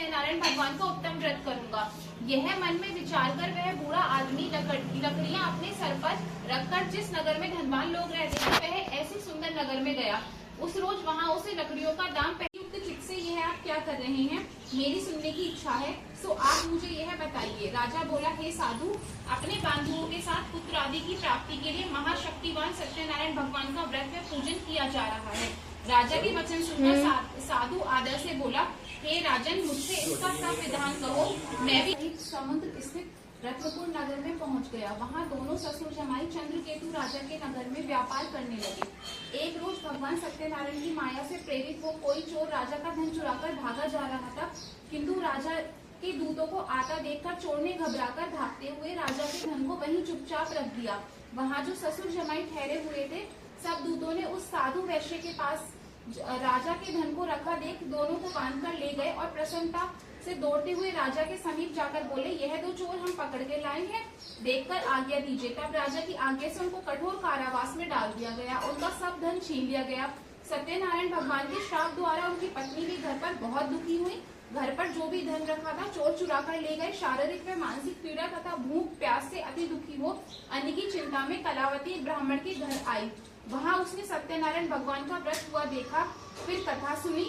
नारायण भगवान का उत्तम व्रत करूंगा। यह मन में विचार कर वह बूढ़ा आदमी लकड़ियां अपने सर पर रखकर जिस नगर में धनवान लोग रहते थे वह ऐसे सुंदर नगर में गया। उस रोज वहां उसे लकड़ियों का दाम युक्त चित्त से यह आप क्या कर रहे हैं, मेरी सुनने की इच्छा है, सो आप मुझे यह बताइए। राजा बोला, हे साधु, अपने बंधुओं के साथ पुत्र आदि की प्राप्ति के लिए महाशक्तिवान सत्यनारायण भगवान का व्रत व पूजन किया जा रहा है। राजा के वचन सुनकर साधु आदर से बोला, हे राजन, मुझसे इसका सब विधान कहो। मैं भी समुद्र स्थित रत्नपुर नगर में पहुंच गया। वहां दोनों ससुर जमाई चंद्रकेतु राजा के नगर में व्यापार करने लगे। एक रोज भगवान सत्यनारायण की माया से प्रेरित हो कोई चोर राजा का धन चुराकर भागा जा रहा था, किंतु राजा के दूतों को आता देखकर चोर ने घबराकर भागते हुए राजा के धन को वहीं चुपचाप रख दिया। वहाँ जो ससुर जमाई ठहरे हुए थे, सब दूतों ने उस साधु वैश्य के पास राजा के धन को रखा देख दोनों को बांधकर ले गए और प्रसन्नता से दौड़ते हुए राजा के समीप जाकर बोले, यह दो चोर हम पकड़ के लाए हैं, देखकर आज्ञा दीजिए। तब राजा की आज्ञा से उनको कठोर कारावास में डाल दिया गया। उनका सब धन छीन लिया गया। सत्यनारायण भगवान के श्राप द्वारा उनकी पत्नी भी घर पर बहुत दुखी हुई। घर पर जो भी धन रखा था चोर चुरा कर ले गए। शारीरिक व मानसिक पीड़ा तथा भूख प्यास से अति दुखी हो अन्न की चिंता में कलावती ब्राह्मण के घर आई। वहां उसने सत्यनारायण भगवान का व्रत हुआ देखा, फिर कथा सुनी,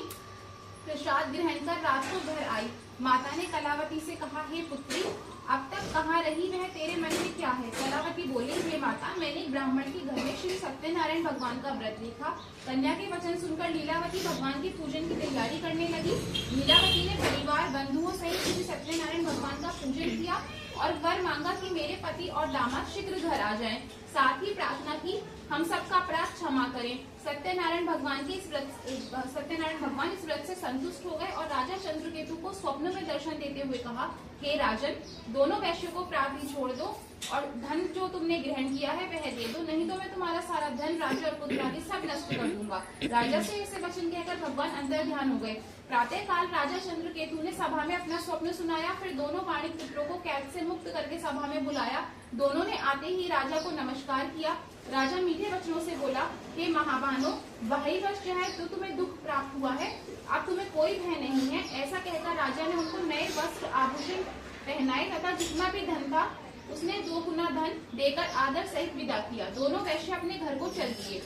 प्रसाद ग्रहण कर रात को घर आई। माता ने कलावती से कहा, हे पुत्री, अब तक कहाँ रही, वह तेरे मन में क्या है? कलावती बोली, हे माता, मैंने ब्राह्मण के घर में श्री सत्यनारायण भगवान का व्रत देखा। कन्या के वचन सुनकर लीलावती भगवान के पूजन की तैयारी करने लगी। लीलावती ने परिवार बंधुओं सहित श्री सत्यनारायण भगवान का पूजन किया और वर मांगा कि मेरे पति और दामाद शीघ्र घर आ जाएं। साथ ही प्रार्थना की, हम सबका अपराध क्षमा करें। सत्यनारायण भगवान इस व्रत से संतुष्ट हो गए और राजा चंद्रकेतु को स्वप्न में दर्शन देते हुए कहा, हे राजन, दोनों वैश्यों को प्राप्ति छोड़ दो और धन जो तुमने ग्रहण किया है वह दे दो, नहीं तो मैं तुम्हारा सारा धन, राज्य और पुत्र आदि सब नष्ट कर दूंगा। राजा से ऐसे वचन कहकर भगवान अंतर ध्यान हो गए। प्रातः काल राजा चंद्रकेतु ने सभा में अपना स्वप्न सुनाया। फिर दोनों वाणिक पुत्रों को कैद से मुक्त करके सभा में बुलाया। दोनों ने आते ही राजा को नमस्कार किया। राजा मीठे वचनों से बोला, हे महाबानो, वही वस्त्र है तो तुम्हें दुख प्राप्त हुआ है, अब तुम्हें कोई भय नहीं है। ऐसा कहकर राजा ने उनको नए वस्त्र आभूषण पहनाए तथा जितना भी धन था उसने 2 गुना धन देकर आदर सहित विदा किया। दोनों वैश्य अपने घर को चल दिए।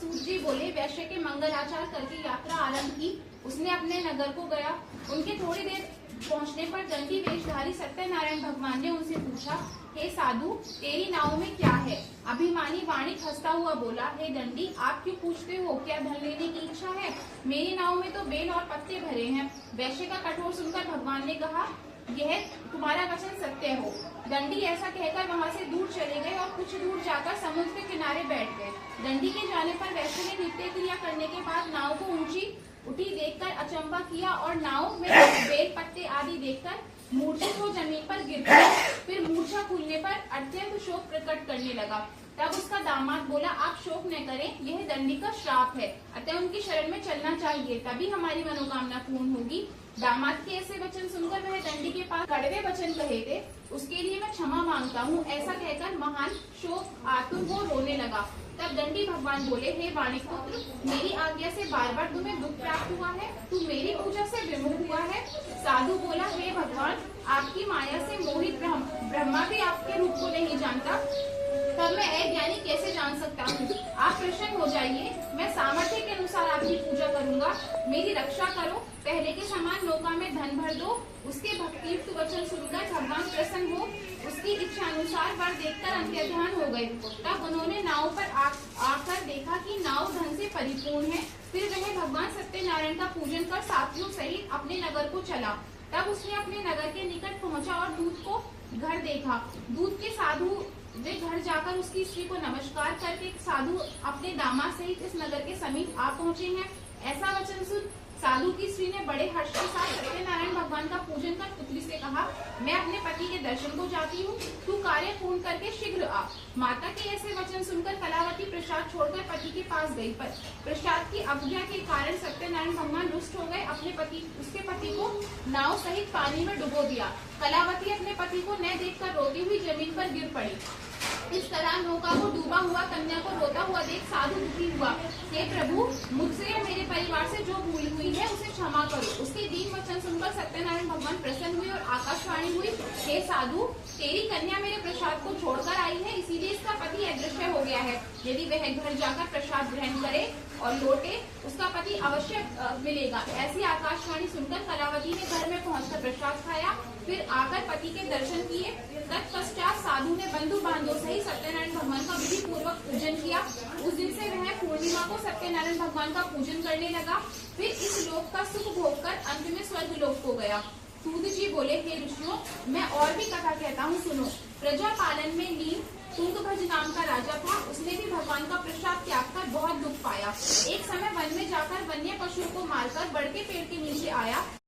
सूत जी बोले, वैश्य के मंगलाचार करके यात्रा आरंभ की। उसने अपने नगर को गया। उनके थोड़ी देर पहुंचने पर दंडी वेशधारी सत्यनारायण भगवान ने उनसे पूछा, हे साधु, तेरी नाव में क्या है? अभिमानी वाणिक हंसता हुआ बोला, हे दंडी, आप क्यों पूछते हो, क्या धन लेने की इच्छा है? मेरी नाव में तो बेल और पत्ते भरे हैं। वैश्य का कठोर सुनकर भगवान ने कहा, यह तुम्हारा वचन सत्य हो। दंडी ऐसा कहकर वहाँ से दूर चले गए और कुछ दूर जाकर समुद्र के किनारे बैठ गए। दंडी के जाने पर वैश्य ने नित्य क्रिया करने के बाद नाव को ऊंची उठी देखकर अचंबा किया और नाव में बेल पत्ते आदि देखकर मूर्छित हो जमीन पर गिर गया। फिर मूर्छा खुलने पर अत्यंत शोक प्रकट करने लगा। तब उसका दामाद बोला, आप शोक न करें, यह दंडी का श्राप है, अतः उनकी शरण में चलना चाहिए, तभी हमारी मनोकामना पूर्ण होगी। दामाद के ऐसे वचन सुनकर वह दंडी के पास कड़वे वचन कहे थे, उसके लिए मैं क्षमा मांगता हूँ, ऐसा कहकर महान शोक आतुर हो रोने लगा। तब दंडी भगवान बोले, हे वाणिक पुत्र, मेरी आज्ञा से बार बार तुम्हें दुख प्राप्त हुआ है, तू मेरी पूजा से विमुख हुआ है। साधु बोला, हे भगवान, आपकी माया से मोहित ब्रह्मा भी आपके रूप को नहीं जानता, तब मैं अज्ञानी कैसे जान सकता हूँ? आप प्रसन्न हो जाइए, मैं सामर्थ्य के अनुसार आपकी पूजा करूंगा, मेरी रक्षा करो, पहले के समान नौका में धन भर दो। उसके भक्तियुक्त वचन सुनकर भगवान प्रसन्न हो उसकी इच्छा अनुसार वर देखकर अंतर्ध्यान हो गए। तब उन्होंने नाव पर आकर देखा कि नाव धन से परिपूर्ण है। फिर वह भगवान सत्यनारायण का पूजन कर साथियों सहित अपने नगर को चला। तब उसने अपने नगर के निकट पहुंचा और दूत को घर देखा। दूत के साधु वे घर जाकर उसकी स्त्री को नमस्कार करके साधु अपने दामाद सहित इस नगर के समीप आ पहुंचे हैं। ऐसा वचन सुन साधु की स्त्री ने बड़े हर्ष के साथ सत्यनारायण भगवान का पूजन कर पुत्री से कहा, मैं अपने पति के दर्शन को जाती हूँ, तू कार्य पूर्ण करके शीघ्र आ। माता के ऐसे वचन सुनकर कलावती प्रसाद छोड़कर पति के पास गई, पर प्रसाद की अवज्ञा के कारण सत्यनारायण भगवान रुष्ट हो गए। उसके पति को नाव सहित पानी में डुबो दिया। कलावती अपने पति को न देखकर रोती हुई जमीन पर गिर पड़ी। इस तरह नौका को डूबा हुआ कन्या को रोता हुआ देख साधु दुखी हुआ। हे प्रभु, मुझसे या मेरे परिवार से जो भूल हुई है उसे क्षमा करो। उसके दीन वचन सुनकर सत्यनारायण भगवान प्रसन्न हुए और आकाशवाणी हुई, हे साधु, तेरी कन्या मेरे प्रसाद को छोड़कर आई है, इसीलिए इसका पति अदृश्य हो गया है। यदि वह घर जाकर प्रसाद ग्रहण करे और लौटे, उसका पति अवश्य मिलेगा। ऐसी आकाशवाणी सुनकर कलावती ने घर में पहुंचकर प्रसाद खाया, फिर आकर पति के दर्शन किए। तत्पश्चात साधु ने बंधु बांधव सहित सत्यनारायण भगवान का विधि पूर्वक पूजन किया। उस दिन से वह पूर्णिमा को सत्यनारायण भगवान का पूजन करने लगा। फिर इस लोक का सुख भोग कर अंत में स्वर्ग लोक को गया। सूत जी बोले, हे ऋषियों, मैं और भी कथा कहता हूँ, सुनो। प्रजा पालन में लीन तुंगभद्र नाम का राजा था। उसने भी भगवान का प्रसाद त्याग कर बहुत दुख पाया। एक समय वन में जाकर वन्य पशुओं को मारकर बड़ के पेड़ के नीचे आया।